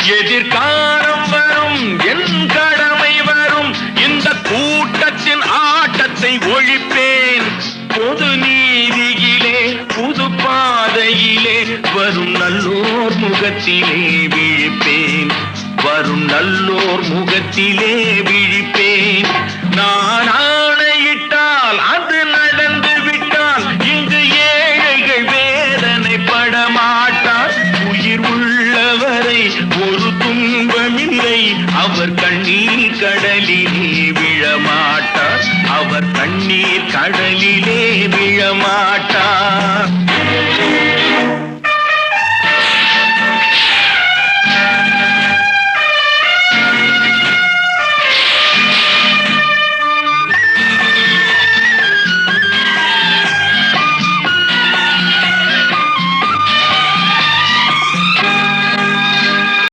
எதிர்காலம் வரும், என் கடமை வரும், இந்த கூட்டத்தின் ஆட்டத்தை ஒழிப்பேன். பொது நீதியிலே புது பாதையிலே வரும் நல்லோர் முகத்திலே விழிப்பேன். வரும் நல்லோர் முகத்திலே விழிப்பேன். நான் ஆணையிட்டால் அது நடந்து விட்டால் இங்கு ஏழைகள் வேதனைப்பட மாட்டார். உயிர் உள்ளவரை ஒரு துன்பமில்லை, அவர் கண்ணீர் கடலிலே விழமாட்டார். அவர் கண்ணீர் கடலிலே விழமாட்டார்.